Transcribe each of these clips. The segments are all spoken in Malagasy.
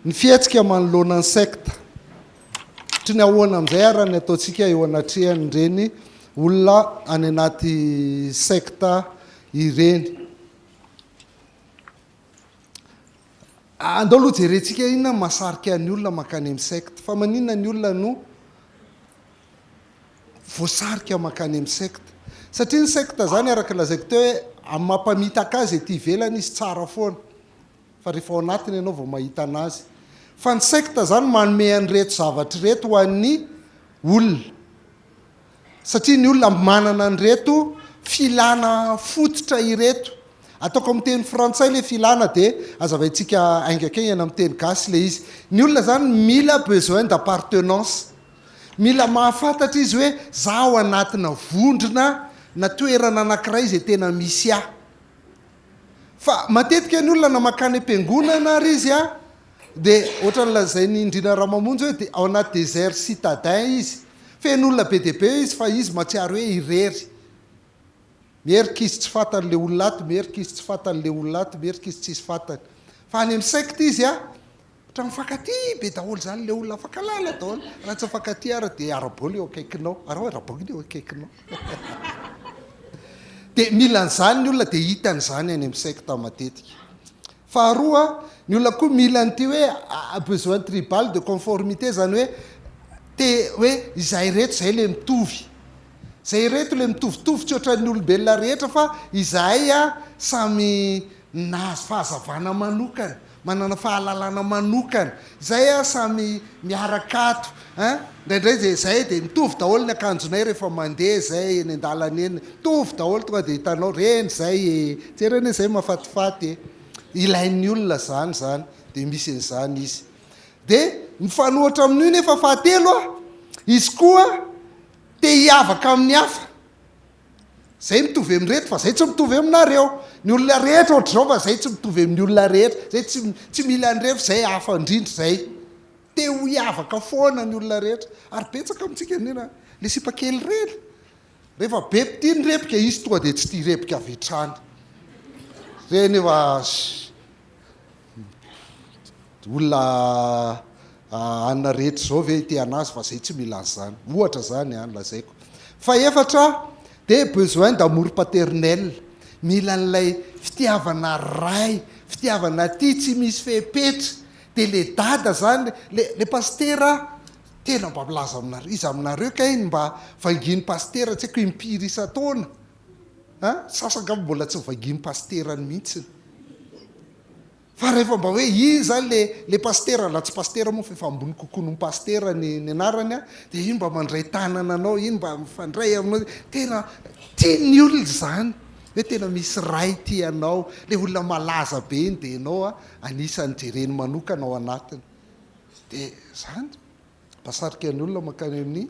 ny fietsika manoloana ny secte try ny ahoana amin'izay ara ny ataontsika eo anatrehany reny olona any anaty secte ireny andao aloha jerentsika inona mahasarika ny olona makany amin'ny secte fa maninona ny olona no voasarika makany amin'ny secte satria ny secte zany araka lazaiko teo hoe mampamitaka azy ety ivelany izy tsara foana fa rehefa ao anatiny ianao vao mahita anazy fa ny secte zany manome an'reto zavatra reto ho an'ny olona satria ny olona manana an'reto filana fototra ireto ataoko amin'ny teny frantsay le filana dia azavaintsika aingakegny any amin'ny teny gasy le izy ny olona zany mila besoin d'appartenance mila mahafantatra izy hoe zaho anatina vondrona na toerana anankiray izay tena misy ahy fa matetika ny olona na makany am-piangonana ary izy a dia ohatra nylazay ny indrina ramamonjy hoe dia ao anaty désert citadin izy feny olona be dia be izy fa izy matsiary hoe irery mierika izy tsy fantan'le olona ato mierika izy tsy fantan'le olona ato mierika izy tsisy fantany fa any amin'ny secte izy a ohatra mifankaty be daholo zany le olona afakalala daholo raha tsy afankatỳ ara dia araboly eo akaikinao ara araboly eo akaikinao dia mila an'izany ny olona dia hitan'izany any amin'ny secte matetika faharoa ny olona koa mila an'ity hoe besoin tribal de conformité zany hoe te hoe izay reto izay le mitovy zay reto le mitovitovy tsy ohatra ny olombelona rehetra fa izahay a samy nahazo fahazavana manokana manana fahalalana manokana izay a samy miaraka ato indraindray zay zay dia mitovy daholo ny akanjonay rehefa mandeha zay eny an-dalana eny mitovy daholo tonga dia hitanao reny zay jereny zay mahafatifaty ilain'ny olona zany dia misy an'izany izy dia mifanohatra amin'io nefa fahatelo a izy koa te hiavaka amin'ny hafa zay mitovy amin'reto fa zay tsy mitovy aminareo ny olona rehetra ohatra zao fa zay tsy mitovy amin'ny olona rehetra zay tsy mila an'ireo zay hafa indrindra zay te ho hiavaka foana ny olona rehetra ary betsaka amintsika nena le sipakely reny rehefa be mpity ny repika izy tonga dia tsy tia repika avetrany reny efa olona anina rehetra zao ve te anazy fa zay tsy mila an'izany ohatra zany any lazaiko fa efatra dia besoin d'amour paternel mila an'ilay fitiavana ray fitiavana ty tsy misy fepetra dia le dada zany le pastera tena mba milaza aminareo izy aminareo ka iny mba vanginy pastera tsy haiko impiry isa-taona sasangamba mbola tsy vanginy pasterany mihitsiny fa rehefa mba hoe iny zany le pastera la tsy pastera moa fa efa ambony kokoa ny pastera ny anarany a dia iny mba mandray tanana anao iny mba mifandray aminao tena tiany olona zany hoe tena misy ray tianao le olona malaza be iny dia ianao a anisan'ny jereny manokana ao anatiny dia zany mpasarika ny olona makany amin'ny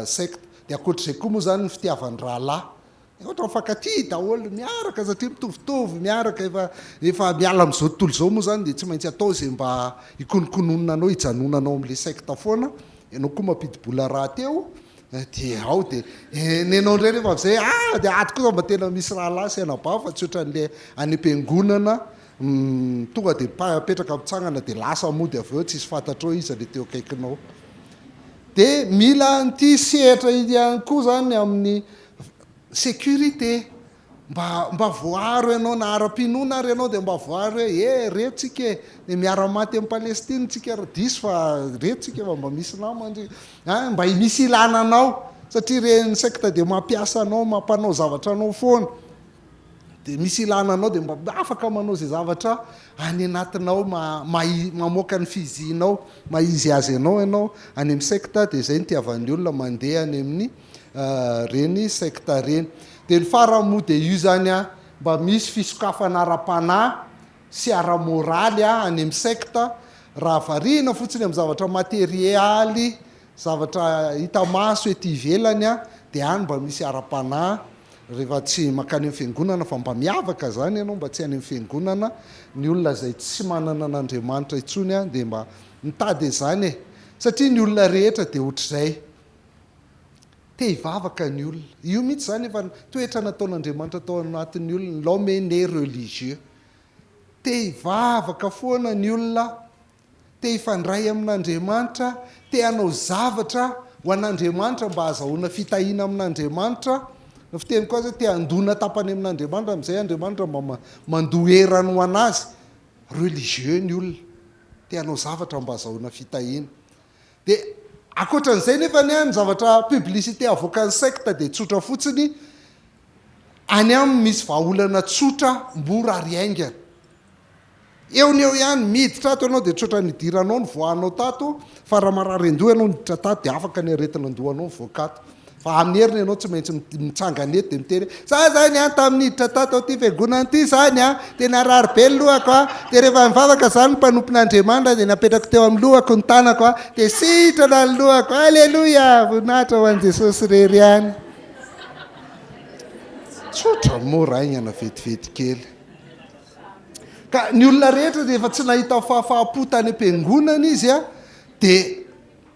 secte dia akoatr'izay koa moa zany ny fitiavany rahalahy ohatra mifankaty daholo miaraka satria mitovitovy miaraka efa miala amin'izao tontolo izao moa zany dia tsy maintsy atao zay mba hikonokononina anao hijanonanao amin'le secte foana ianao koa mampidibola raha teo dia ao dia nenao indray rehefa am'izay dia aty kosa mba tena misy rahalahy sainaba fa tsy ohatra n'le any am-piangonana tonga dia apetraka mitsangana dia lasa mody avy eo tsisy fantatrao izy le teo akaikinao dia mila n'ity sehatra ihany koa zany amin'ny sécurité mba voaro ianao na ara-pinoana ary ianao dia mba voaro hoe retsika dia miara-maty amin'ny Palestine tsika diso fa retsika fa mba misy namany mba misy ilananao satria reny secte dia mampiasa anao mampanao zavatra anao foana dia misy ilananao dia mba afaka manao zay zavatra any anatinao mamoaka ny fizinao maizy azy ianao any amin'ny secte dia zay ny tiavan'ny olona mandeha any amin'ny reny secte reny dia ny faramo dia io zany a mba misy fisokafana ara-panahy sy ara-moraly any amin'ny secte raha variana fotsiny amin'ny zavatra materialy zavatra hita maso ety ivelany a dia any mba misy ara-panahy rehefa tsy makany amin'ny fiangonana fa mba miavaka zany ianao mba tsy any amin'ny fiangonana ny olona zay tsy manana an'Andriamanitra intsony a dia mba mitady zany satria ny olona rehetra dia ohatr'izay te hivavaka ny olona io mihitsy zany efa toetra nataon'Andriamanitra tao anatin'ny olona l'homme né religieux te hivavaka foana ny olona te hifandray amin'Andriamanitra, te hanao zavatra ho an'Andriamanitra mba azahoana fitahiana amin'Andriamanitra. Na fiteny koa zay te handona tapany amin'Andriamanitra, amin'izay Andriamanitra mba mandoherany ho anazy. Religieux ny olona, te hanao zavatra mba azahoana fitahiana. Dia ankoatran'izay nefa ny zavatra publicité avoakan'ny secte dia tsotra fotsiny. Any aminy misy vahaolana tsotra mora ary aingana. Eo ny eo ihany miditra ato ianao dia tsotra nidiranao ny voanao tato, fa raha marary andoha ianao miditra tato dia afaka ny aretina andohanao ny voakato. Fa amin'ny heriny ianao tsy maintsy mitsangana eto dia miteny za zany tamin'ny hiditra tato ty fiangonana ty zany tena rary be ny lohako dia rehefa mivavaka zany ny mpanompon'Andriamanitra dia napetrako teo amin'ny lohako ny tanako dia sitrana ny lohako. Aleloia, voninahitra ho an'i Jesosy rery ihany. Tsotra mora aingana vetivety kely. Ka ny olona rehetra rehefa tsy nahita fahafahampo tany am-piangonana izy dia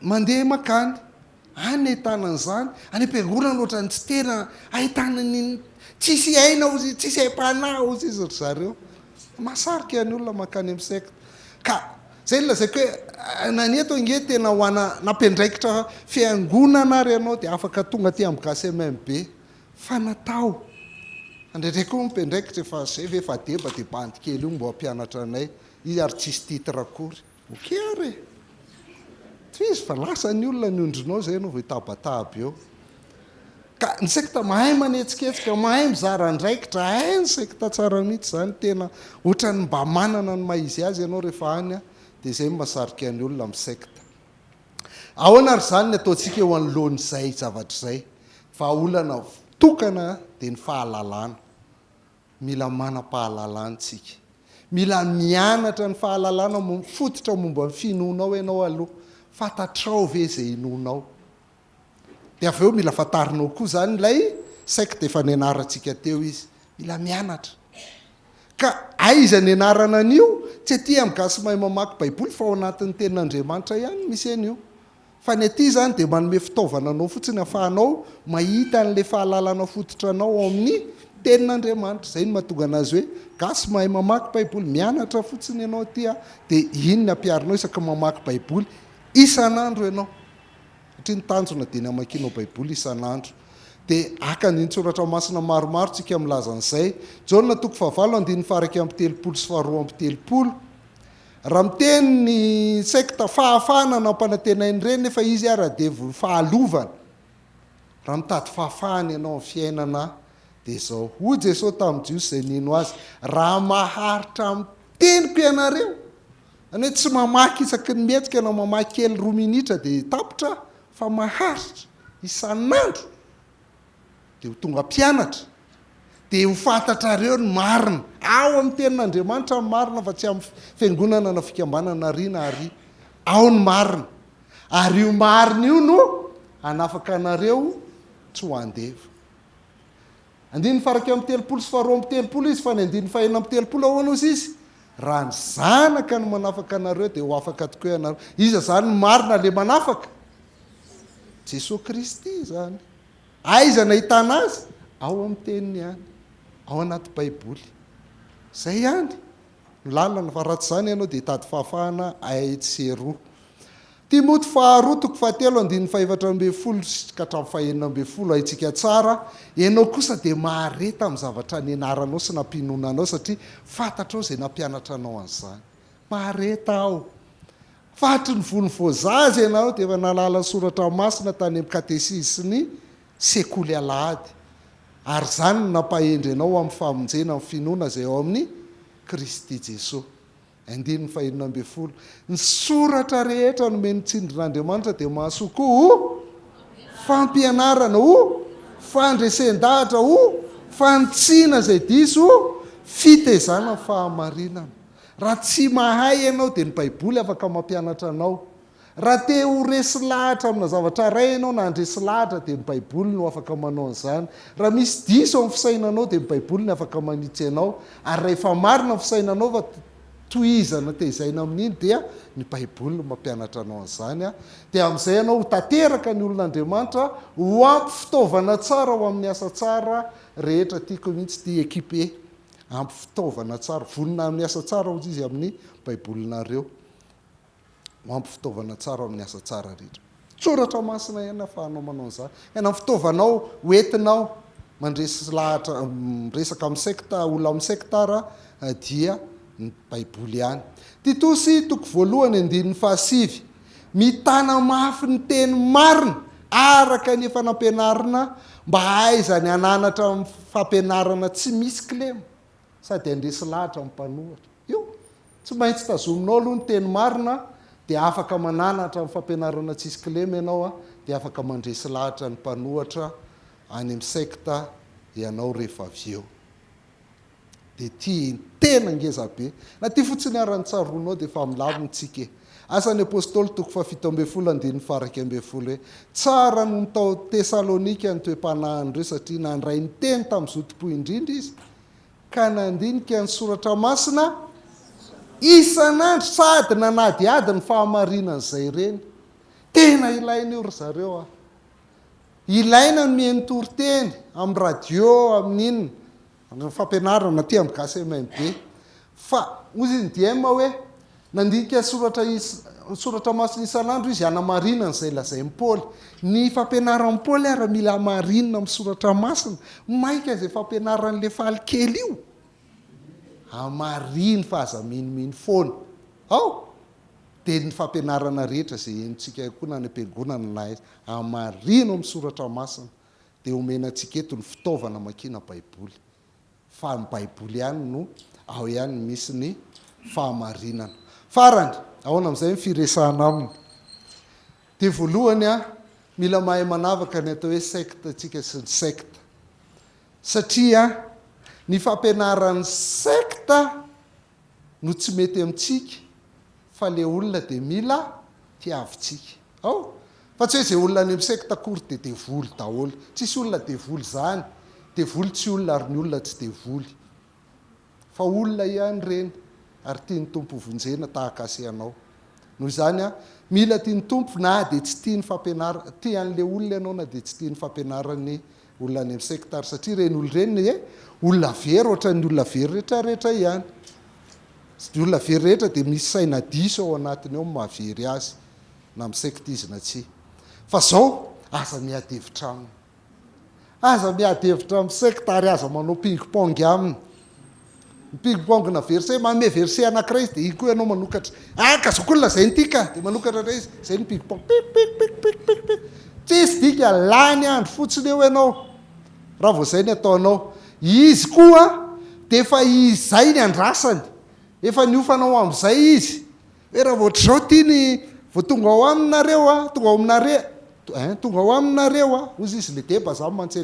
mandeha makany. Any ahitana any am-piangonana ohatrany tsy tena ahitana tsisy aina ozy, tsisy aim-panahy ozy izy ry zareo. Masarika ny olona makany amin'ny secte. Ka zay lazaiko hoe naneto inge tena ho nampiandraikitra fiangonana ary ianao dia afaka tonga aty amin'ny gasy MMB. Fa natao andraindray koa mimpiandraikitra fa zay ve fa deba dia bandy kely io mba hampianatra anay, izy ary tsisy titre akory. Ok ary izy fa lasa ny olona ny ondrinao zay no voitabataba eo. Ka ny secte mahay manetsiketsika, mahay mizara andraikitra, hay ny secte tsara mihitsy zany, tena ohatrany mba manana ny maizy azy ianao rehefa any dia zay mahasarika ny olona amin'ny secte. Ahoana ary zany ny ataontsika eo anoloan'izay zavatra izay, fa olana tokana dia ny fahalalana. Mila manam-pahalalana-tsika, mila mianatra ny fahalalana fototra momba ny finoanao ianao aloha. Fantatrao ve zay inonao. Dia avy eo mila fantarinao koa zany ilay secte efa nianarantsika teo izy. Mila mianatra. Ka aiza ny anarana an'io? Tsy aty amin'ny gasy mahay mamaky baiboly fa ao anatin'ny tenin'Andriamanitra ihany misy an'io. Fa ny aty zany dia manome fitaovana anao fotsiny ahafahanao mahita an'ilay fahalalana fototra anao ao amin'ny tenin'Andriamanitra. Zay no mahatonga anazy hoe gasy mahay mamaky baiboly, mianatra fotsiny ianao aty dia iny ny ampiarinao isaka mamaky baiboly isan'andro ianao. Satria ny tanjona dia ny amakianao baiboly isan'andro. Dia aka ny tsoratra masina maromaro tsika milaza an'izay. Jaona 9:7-8 sy 12. Raha miteny ny secte fahafahana nampanantenainy ireny nefa izy ara-devo fahalovana. Raha mitady fahafahana ianao amin'ny fiainana dia izao. Hoy Jesosy tamin'ny Jiosy izay nino azy, raha maharitra miteniko ianareo. Any tsy mamaky isaky ny mihetsika ianao mamaky kely 2 minitra dia tapitra, fa maharitra isan'andro dia ho tonga mpianatra. Dia ho fantatrareo ny marina. Ao amin'ny tenin'Andriamanitra ny marina fa tsy amin'ny fiangonana na fikambanana riana ary ao ny marina. Ary io marina io no hanafaka anareo tsy ho andeva. 9:3 sy 12 izy fa ny 9:4 ahoana ozy izy? Raha ny zanaka no manafaka anareo dia ho afaka tokoa ianareo. Iza zany ny marina le manafaka? Jesosy Kristy zany. Aiza nahitana azy? Ao amin'ny teniny ihany, ao anaty baiboly. Zay ihany ny lalana, fa raha tsy zany ianao dia hitady fahafahana ahetseroa. Timoty 2:7-8 ka hatramin'ny 9:12 haitsika tsara. Ianao kosa dia mahareta amin'ny zavatra nianaranao sy nampinonanao satria fantatrao izay nampianatra anao an'izany. Mahareta ao. Fatry ny vony voazaza ianao dia efa nalala soratra masina tany amin'ny katesisy ny sekoly alahady. Ary zany no nampahendry anao amin'ny famonjena amin'ny finoana izay ao amin'ny Kristy Jesosy. 9:12 Ny soratra rehetra nomeny tsindrin'Andriamanitra dia mahasoa koa fampianarana, fandresen-dahatra, fantsiana izay diso, fitaizana fahamarinana. Raha tsy mahay ianao dia ny baiboly afaka mampianatra anao. Raha te ho resy lahatra amina zavatra ray ianao na handresy lahatra dia ny baiboly no afaka manao an'izany. Raha misy diso amin'ny fisainanao dia ny baiboly no afaka manitsy anao. Ary rehefa marina ny fisainanao fa tohizana tezaina amin'iny dia ny baiboly no mampianatra anao an'izany. Dia amin'izay ianao ho tanteraka ny olon'Andriamanitra, ho ampy fitaovana tsara ho amin'ny asa tsara rehetra tiako mihitsy ty ekipe. Ampy fitaovana tsara, vonina amin'ny asa tsara hozy izy amin'ny baibolinareo. mampy fitaovana tsara amin'ny asa tsara rehetra. Tsoratra masina ihany afahanao manao an'izany. Ena fitaovanao hoentinao mandresy lahatra resaka amin'ny sekta olona amin'ny sektara dia ny baiboly ihany. Titosy toko voalohany 9:7 mitana mafy ny teny marina araka ny efa nampianarina mba haizany ananatra amin'ny fampianarana tsy misy klema sady andresy lahatra amin'ny mpanohatra. Io tsy maintsy tazominao aloha ny teny marina dia afaka mananatra amin'ny fampianarana tsisy klema ianao dia afaka mandresy lahatra ny mpanohatra any amin'ny sekta ianao rehefa avy eo. Dia tia tena ngezabe na tia fotsiny arany tsaronao dia efa milavontsika. Asan'ny apôstôly toko 7:20 hoe tsara no tao Tesalonika ny toe-panahindreo satria nandray ny teny tamin'ny zotom-po indrindra izy ka nandinika ny soratra masina isan'andro sady nanadiady ny fahamarinan'izay ireny. Tena ilaina io ry zareo ilaina ny mihaino-toriteny amin'ny radio amin'inona fampianarana ty amin'ny gasy MMB fa ozy ny DM hoe nandinika soratra masina isan'andro izy hanamarinana izay lazain'ny Paoly. Ny fampianaran'ny Paoly ara mila marinina amin'ny soratra masina maika izay fampianaran'le falikely io amariny fa aza miniminy foana dia ny fampianarana rehetra izay enontsika koa na ny ampiangonana na aiza amarino amin'ny soratra masina dia omenantsika eto ny fitaovana makina baiboly fa ny baiboly ihany no ao ihany misy ny fahamarinana. Farany ahoana amin'izay ny firesahana aminy dia voalohany mila mahay manavaka ny atao hoe sekta tsika sy ny sekta satria ny fampianaran'ny sekta no tsy mety amintsika fa le olona dia mila tiavintsika fa tsy hoe izay olona any amin'ny sekta akory dia devoly daholo. Tsisy olona devoly zany. Devoly tsy olona ary ny olona tsy devoly fa olona ihany reny ary tia ny tompo vonjena tahaka aseanao. Noho izany mila tia ny tompo na dia tsy tia ny fampianarana tia an'le olona ianao na dia tsy tia ny fampianarany olona any amin'ny sektara satria reny olo reny olona very ohatra ny olona very rehetra ihany. Ny olona very rehetra dia misy saina diso ao anatiny ao mahavery azy na amin'ny sekta izy na tsy. Fa zao aza miady hevitra aminy. Aza miady hevitra amin'ny sekta ary aza manao ping-pong aminy. Ny ping-pong na verset manome verset anankiray izy dia iny koa ianao manokatra. Ka zao koa lazainy tika dia manokatra ray izy izay ny ping-pong tsisy dika lany andro fotsiny eo ianao raha vao izay ny ataonao. Izy koa dia efa izay ny andrasany efa niofanao amin'izay izy hoe raha vao ohatr'izao tia ny vao tonga ao aminareo tonga ao aminareo ozy izy le deba zany mantsy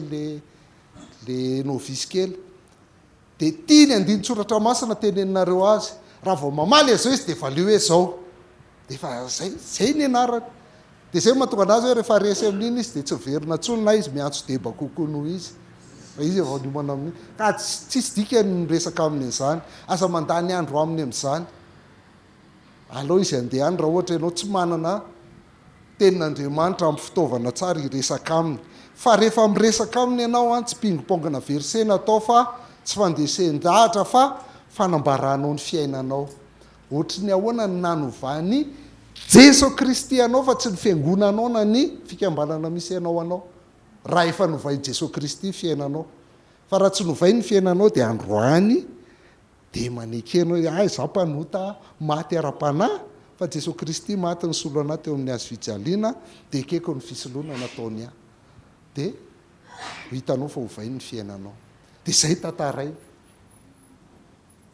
le novice kely dia tia ny andiny-tsoratra masina teneninareo azy raha vao mamaly azao izy dia valeo hoe zao dia efa zay ny anarany. Dia zay mahatonga anazy hoe rehefa resy amin'iny izy dia tsy verina tsony na izy miantso deba kokoa noho izy fa izy efa niomana amin'iny ka tsisy dika ny resaka aminy an'izany. Aza mandany andro aminy amin'izany alao izy andehany raha ohatra ianao tsy manana tenin'Andriamanitra amin'ny fitaovana tsara hiresaka aminy. Fa rehefa miresaka aminy ianao tsy ping-pong na verset natao fa tsy fandesen-dahatra fa fanambaranao ny fiainanao. Ohatra ny ahoana ny nanovany Jesosy Kristy anao fa tsy ny fiangonanao na ny fikambanana misy ianao anao. Raha efa novainy Jesosy Kristy fiainanao. Fa raha tsy novainy ny fiainanao dia androany dia maneky anao izaho mpanota maty ara-panahy fa Jesosy Kristy maty ny solo anahy teo amin'ny hazo fijaliana dia ekeko ny fisoloana nataony dia hitanao fa hovainy ny fiainanao. Dia izay tantaray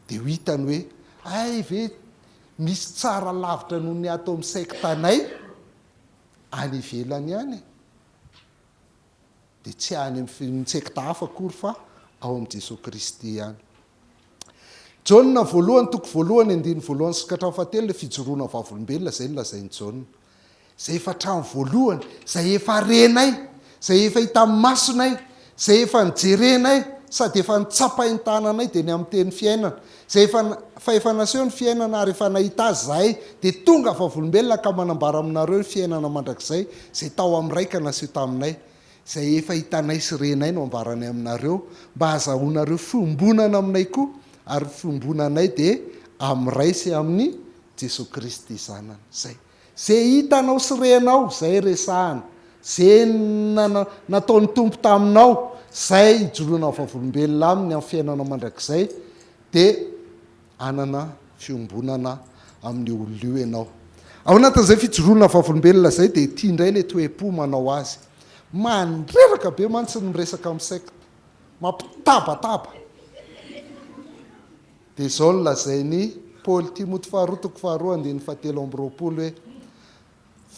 dia ho hitany hoe ay ve misy tsara lavitra noho ny ato amin'ny sektanay any ivelany ihany dia tsy any amin'ny sekta hafa akory fa ao amin'ny Jesosy Kristy ihany. Jaona voalohany toko voalohany andiny voalohany sy kahatramy fahatelo le fijoroana vavolombelona izay ny lazainy Jaona. Izay efa hatramin'ny voalohany izay efa renay izay efa hita amin'ny masonay izay efa nijerenay sady efa nitsapainy tananay dia ny amin'ny teny fiainana izay fa efa naseho ny fiainana ary efa nahita azy zahay dia tonga vavolombelona ka manambara aminareo ny fiainana mandrakizay izay tao amin'ny raika naseho taminay izay efa hitanay sy renay no ambarany aminareo mba hahazahoanareo fiombonana aminay koa ary fiombonanay dia amin'ny ray sy amin'ny Jesosy Kristy zanany. Zay zay hitanao sy renao zay resahana, zay nataon'ny tompo taminao zay ijoroana vavolombelona aminy amin'ny fiainana mandrakizay, dia anana fiombonana amin'ny olona io ianao. Ao anatin'izay fijoroana vavolombelona zay dia tia indray le toe-po manao azy, mandreraka be mantsy ny miresaka amin'ny secte, mampitabataba. Dia izao no lazainy Paoly Timoty faharotoko faharoa andiny fahatelo amby roapolo hoe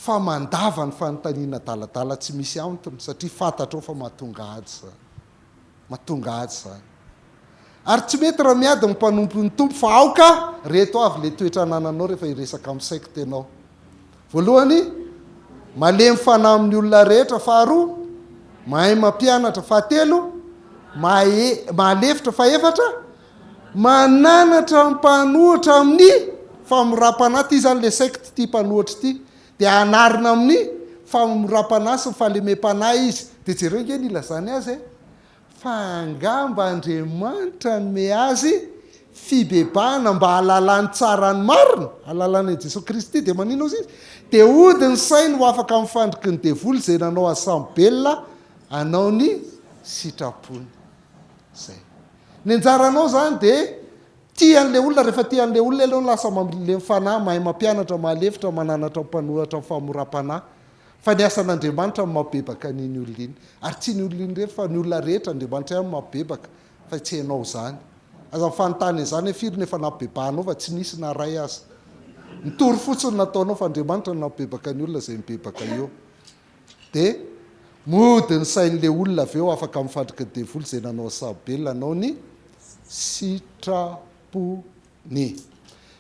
fa mandava ny fanontaniana daladala tsy misy antony satria fantatrao fa mahatonga ady zany, mahatonga ady zany. Ary tsy mety raha miady ny mpanompo ny tompo fa aoka reto avy le toetra anananao rehefa hiresaka amin'ny secte ianao. Voalohany, malemy fanahy amin'ny olona rehetra. Faharoa, mahay mampianatra. Fahatelo, mahalefitra. Faefatra, mananatra mpanohitra amin'ny famorapana. Ty zany le secte ty mpanohitra ty, dia anarina amin'ny famorapana sy ny fahalemem-panahy izy. Dia jereo nge ny ilazany azy fa angamba Andriamanitra nome azy fibebahana mba halalany tsara ny marina, halalany Jesosy Kristy. Dia manino izy? Dia ody ny sainy ho afaka mifandriky ny devoly zay nanao asambelona anao ny sitrapony. Zay ny anjaranao zany dia tian'le olona, rehefa tian'le olona aloha lasa mamile fanahy, mahay mampianatra, mahalefitra, mananatra mpanoratra ny famoram-panahy. Fa ny asan'Andriamanitra ny mabebaka n'iny olona iny, ary tsy ny olona iny rehetra fa ny olona rehetra Andriamanitra ihany mabebaka, fa tsy ianao zany. Aza mifanontany zany hoe firy nefa nabebahanao fa tsy nisy naray aza. Mitory fotsiny nataonao fa Andriamanitra ny nabebaka ny olona zay mibebaka eo. Dia mody ny sain'le olona avy eo afaka mifandriky ny devoly zay nanao asabelona anao ny sitrapony.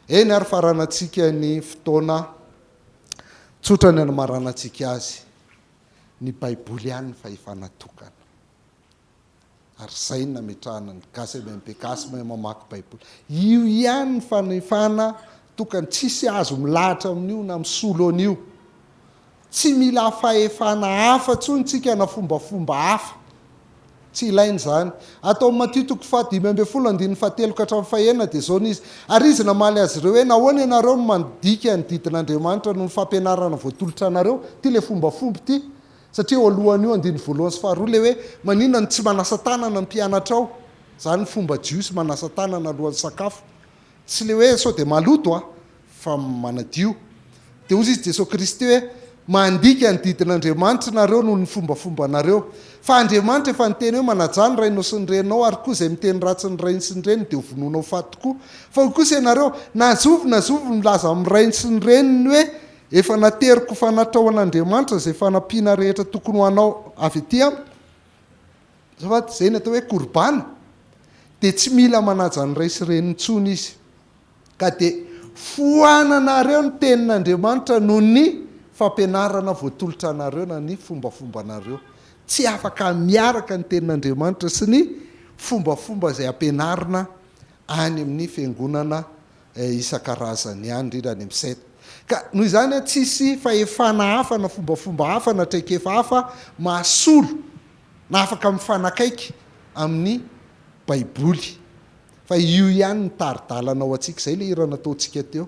Eny ary faranantsika ny fotoana tsotra ny maranantsika azy, ny baiboly ihany ny fahefanatokana. Ary zay ny nametrahana ny gasy MMP gasy mahay mamaky baiboly. Io ihany ny fanefana tokany tsisy azo milahatra amin'io na misolo an'io. Tsy mila fahefana hafa tsony tsika na fombafomba hafa, tsy ilainy zany. Atao Matthieu toko 5:7-7 dia zao izy. Ary izy namaly azy ireo hoe nahoana ianareo no mandika ny didin'Andriamanitra no ny fampianarana voatolotra anareo, ty le fombafomba ty. Satria eo alohan'io 1:2 le hoe maninona ny tsy manasa tanana ny mpianatra ao, zany ny fomba jiosy manasa tanana alohan'ny sakafo. Tsy le hoe sao dia maloto fa manadio. Dia ozy izy Jesosy Kristy hoe mandika ny didin'Andriamanitra nareo noho ny fombafomba nareo. Fa Andriamanitra efa niteny hoe manajany rainao sy ny renao, ary koa izay miteny ratsy ny rainy sy ny reniny dia hovononao faty tokoa. Fa kosa ianareo nazovo milaza amin'ny rainy sy ny reniny hoe efa nateriko fanatao an'Andriamanitra zay fanampiana rehetra tokony ho anao avy ety amiko. Zay ny atao hoe korbana. Dia tsy mila manaja ny ray sy reniny tsony izy, ka dia foananareo ny tenin'Andriamanitra noho ny fampianarana voatolotra anareo na ny fombafomba anareo. Tsy afaka miaraka ny tenin'Andriamanitra sy ny fombafomba zay ampianarina any amin'ny fiangonana isan-karazany ihany, indrindra any amin'ny secte. Ka noho izany tsisy fahefana hafa na fombafomba hafa na traikefa hafa mahasolo na afaka mifanakaiky amin'ny baiboly. Fa io ihany ny taridalana ao antsika, zay le hira nataontsika teo.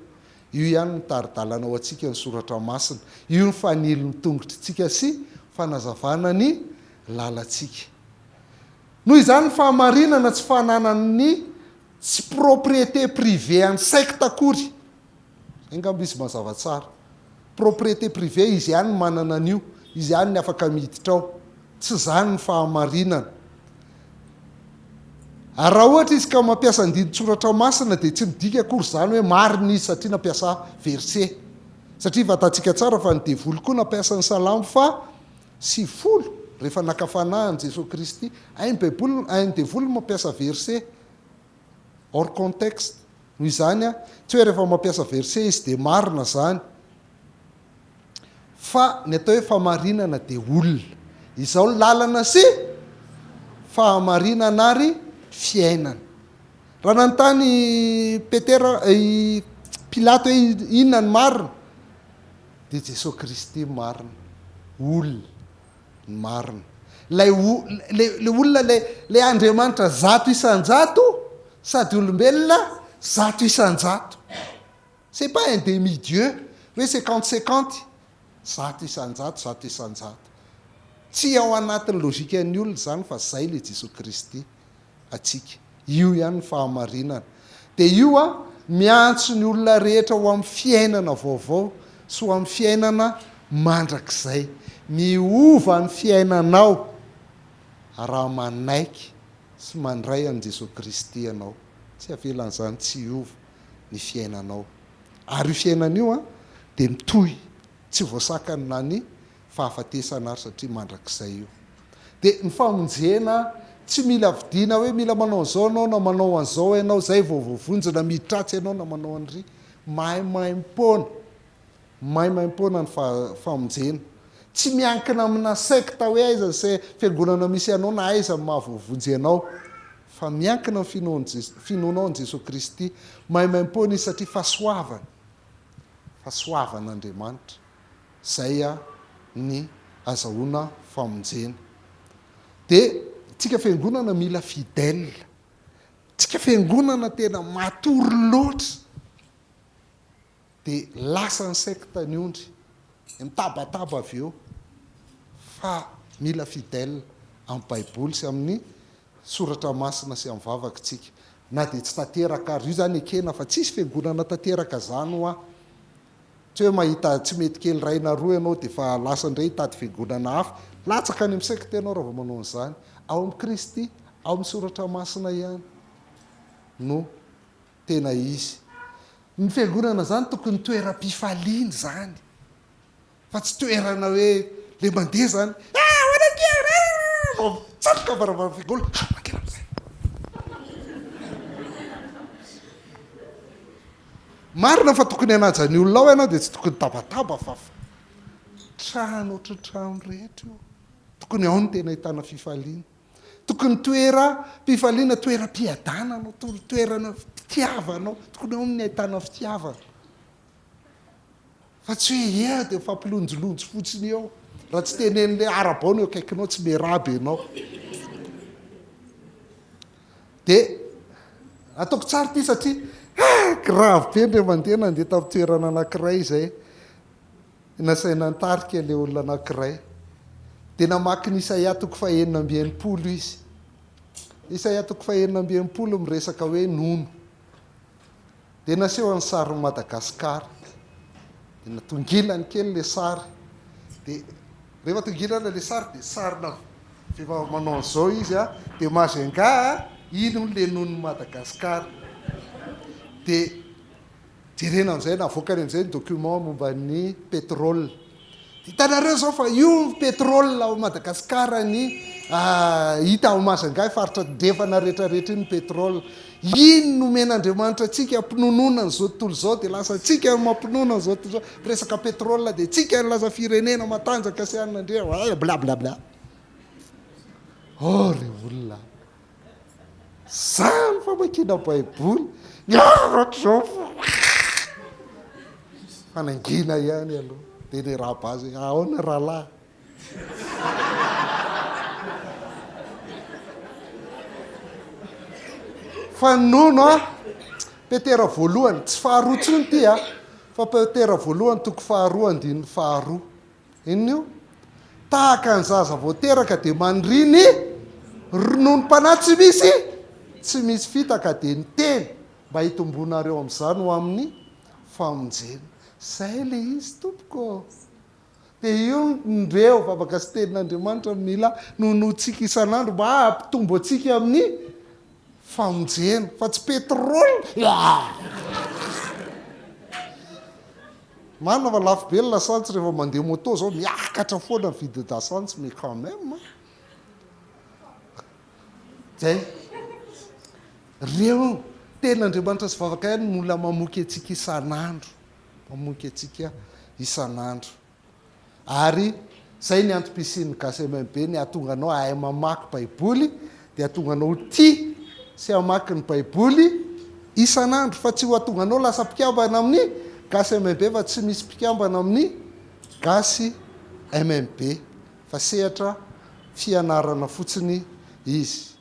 Io ihany ny taridalana ao antsika ny soratra masina. Io ny fanilo ny tongotrintsika sy fanazavana ny lalantsika. Noho izany fahamarinana tsy fananany tsy propriété privé any secte akory. Angamba izy mazava tsara. Propriété privé izy ihany ny manana an'io, izy ihany ny afaka miditra ao. Tsy zany ny fahamarinana. Ary raha ohatra izy ka mampiasa andinin-tsoratra masina dia tsy midika akory zany hoe marina izy satria nampiasa verset. Satria vatantsika tsara fa ny devoly koa nampiasa ny salamo fa 70 rehefa nakafanahany Jesosy Kristy. Ainy devoly mampiasa verset hors contexte. Noho izany tsy hoe rehefa mampiasa verset izy dia marina zany, fa ny atao hoe fahamarinana dia olona. Izao ny lalana sy fahamarinana ary fiainana. Raha nanontany Pilato hoe inona ny marina, dia Jesosy Kristy marina, olona ny marina. Le olona le Andriamanitra zato isan-jato sady olombelona zato isan-jato. C'est pas un demi-dieu, hoe 50-50 zato isanjato zato isanjato tsy ao anatin'ny lojikan'ny olona zany fa zay le Jesosy Kristy atsika io ihany ny fahamarinana dia io a miantso ny olona rehetra ho amin'ny fiainana vaovao sy ho amin'ny fiainana mandrakizay miova ny fiainanao raha manaiky sy mandray an' Jesosy Kristy ianao tsy avelan'izany tsy hiova ny fiainanao ary io fiainana io a dia mitohy tsy voasakany na ny fahafatesana ary satria mandrakizay io dia ny famonjena tsy mila vidiana hoe mila manao an'izao anao na manao an'izao ianao zay voavovonjina mitratsy ianao na manao an'ry maimaimpona ny famonjena tsy miankina amina sekta hoe aiza se fiangonana misy ianao na aiza mahavovonjy ianao fa miankina amin'ny finoanao an' Jesosy Kristy maimaim-pona izy satria fahasoavan'Andriamanitra zay a ny azahoana famonjena dia tsika fiangonana mila fidèle tsika fiangonana tena matory loatra dia lasa ny sekta ny ondry mitabataba avy eo fa mila fidèle amin'ny baiboly sy amin'ny soratra masina sy amin'ny vavaka tsika na dia tsy tanteraka ary io zany ekena fa tsisy fiangonana tanteraka zany ho a tsy hoe mahita tsy mety kely ray na roa ianao dia fa lasa indray hitady fiangonana hafa latsaka any amin'ny sekta ianao raha vao manao an'izany ao amin'ny Kristy ao amin'ny soratra masina ihany no tena izy ny fiangonana zany tokony toeram-pifaliana zany fa tsy toerana hoe le mandeha zany tsatroka varavara fiangonana marina fa tokony hanaja ny olona ao ianao dia tsy tokony tabataba fa trano ohatry trano rehetra io tokony ao ny tena hitana fifaliana tokony toera-pifaliana toeram-piadananao toerana fitiavanao tokony ao ny ahitana fitiavana fa tsy hoe ea dia fampilonjolonjo fotsiny eo raha tsy tenen'le arabao ny eo akaikinao tsy meraby ianao dia ataoko tsara ity satria grave be ndre mandeha nandeha tamin'ny toerana anankiray izay nasaina nitarika le olona anankiray dia namaky ny Isaia toko 4:20 izy Isaia toko 4:20 miresaka hoe nono dia naseho any sarin'ny Madagasikara dia natongilany kely le sary dia rehefa tongilana le sary dia sarina efa manao an'izao izy a dia mazanga ino le nonon'ny Madagasikara dia jerena amin'izay navoakany amin'izay ny document momba ny pétrole hitanareo zao fa io pétrole ao Madagasikara ny hita ao Mazanga faritra drefana rehetrarehetra iny pétrole iny nomen'Andriamanitra atsika ampinonona n'izao tontolo izao dia lasa tsika mampinona n'izao tontolo izao resaka pétrole dia tsika ny laza firenena matanjaka sy an'Andria blablabla re olona zany famakina baiboly zao fanangina ihany aloha dia ny rahabazy ahoana rahalahy fa nono a petera voalohany tsy faharoa tsony ty a fa petera voalohany toko 2:2 inona io tahaka ny zaza voateraka dia mandriny rononom-panahy tsy misy fitaka dia ny teny mba hitombonareo amin'izany ho amin'ny famonjena zay le izy tompoko dia io ndreo vavaka sy tenin'Andriamanitra mila nonotsika isan'andro mba hampitombo atsika amin'ny famonjena fa tsy pétrole marina fa lafo be ny lasantsy rehefa mandeha moto zao miakatra foana ny vide dasantsy mais quand même zay reo tenin'Andriamanitra sy vavaka ihany no olona mamoky atsika isan'andro ary zay ny antom-pisian'ny GSMB ny ahatonga anao ahay mamaky baiboly dia ahatonga anao tia sy hamaky ny baiboly isan'andro fa tsy ho atonga anao lasa mpikambana amin'ny GSMB fa tsy misy mpikambana amin'ny GSMB fa sehatra fianarana fotsiny izy